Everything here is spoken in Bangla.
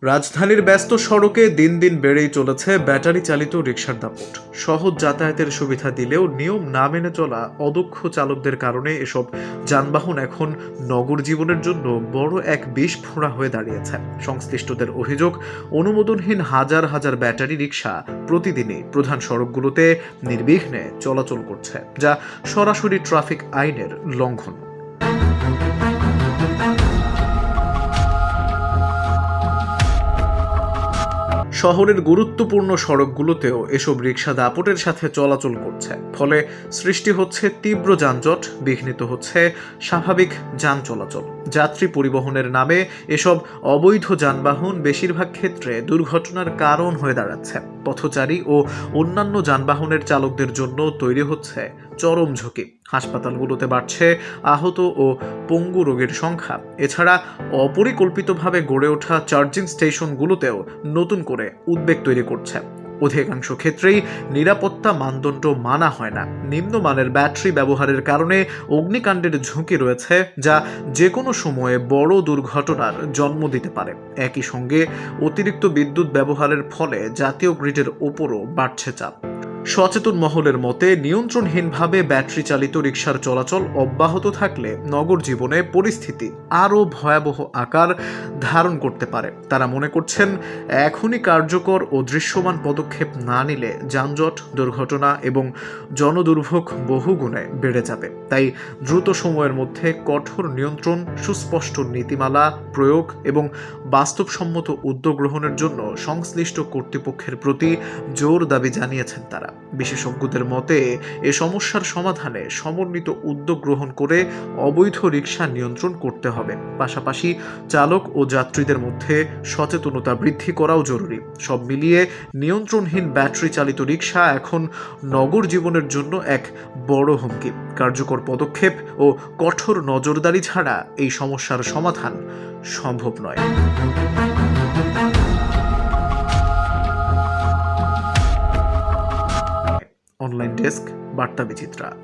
রাজধানীর ব্যস্ত সড়কে দিন দিন বেড়েই চলেছে ব্যাটারি চালিত রিকশার দাপট। সহজ যাতায়াতের সুবিধা দিলেও নিয়ম না মেনে চলা অদক্ষ চালকদের কারণে এসব যানবাহন এখন নগর জীবনের জন্য বড় এক বিস্ফোরা হয়ে দাঁড়িয়েছে। সংশ্লিষ্টদের অভিযোগ, অনুমোদনহীন হাজার হাজার ব্যাটারি রিকশা প্রতিদিনই প্রধান সড়কগুলোতে নির্বিঘ্নে চলাচল করছে, যা সরাসরি ট্রাফিক আইনের লঙ্ঘন। শহরের গুরুত্বপূর্ণ সড়কগুলোতেও এসব রিকশা দাপটের সাথে চলাচল করছে, ফলে সৃষ্টি হচ্ছে তীব্র যানজট, বিঘ্নিত হচ্ছে স্বাভাবিক যান চলাচল। যাত্রী পরিবহনের নামে এসব অবৈধ যানবাহন বেশিরভাগ ক্ষেত্রে দুর্ঘটনার কারণ হয়ে দাঁড়াচ্ছে। পথচারী ও অন্যান্য যানবাহনের চালকদের জন্য তৈরি হচ্ছে চরম ঝুঁকি। হাসপাতালগুলোতে বাড়ছে আহত ও পঙ্গু রোগীর সংখ্যা। এছাড়া অপরিকল্পিতভাবে গড়ে ওঠা চার্জিং স্টেশনগুলোতেও নতুন করে উদ্বেগ তৈরি করছে। অধিকাংশ ক্ষেত্রেই নিরাপত্তা মানদণ্ড মানা হয় না। নিম্নমানের ব্যাটারি ব্যবহারের কারণে অগ্নিকাণ্ডের ঝুঁকি রয়েছে, যা যে কোনো সময়ে বড় দুর্ঘটনার জন্ম দিতে পারে। একই সঙ্গে অতিরিক্ত বিদ্যুৎ ব্যবহারের ফলে জাতীয় গ্রিডের ওপরও বাড়ছে চাপ। সচেতন মহলের মতে, নিয়ন্ত্রণহীনভাবে ব্যাটারি চালিত রিকশার চলাচল অব্যাহত থাকলে নগর জীবনে পরিস্থিতি আরও ভয়াবহ আকার ধারণ করতে পারে। তারা মনে করছেন, এখনই কার্যকর ও দৃশ্যমান পদক্ষেপ না নিলে যানজট, দুর্ঘটনা এবং জনদুর্ভোগ বহুগুণে বেড়ে যাবে। তাই দ্রুত সময়ের মধ্যে কঠোর নিয়ন্ত্রণ, সুস্পষ্ট নীতিমালা প্রয়োগ এবং বাস্তবসম্মত উদ্যোগ গ্রহণের জন্য সংশ্লিষ্ট কর্তৃপক্ষের প্রতি জোর দাবি জানিয়েছেন তারা। বিশেষজ্ঞদের মতে, এ সমস্যার সমাধানে সমন্বিত উদ্যোগ গ্রহণ করে অবৈধ রিকশা নিয়ন্ত্রণ করতে হবে। পাশাপাশি চালক ও যাত্রীদের মধ্যে সচেতনতা বৃদ্ধি করাও জরুরি। সব মিলিয়ে নিয়ন্ত্রণহীন ব্যাটারি চালিত রিকশা এখন নগর জীবনের জন্য এক বড় হুমকি। কার্যকর পদক্ষেপ ও কঠোর নজরদারি ছাড়া এই সমস্যার সমাধান সম্ভব নয়। অনলাইন ডেস্ক, বার্তা বিচিত্রা।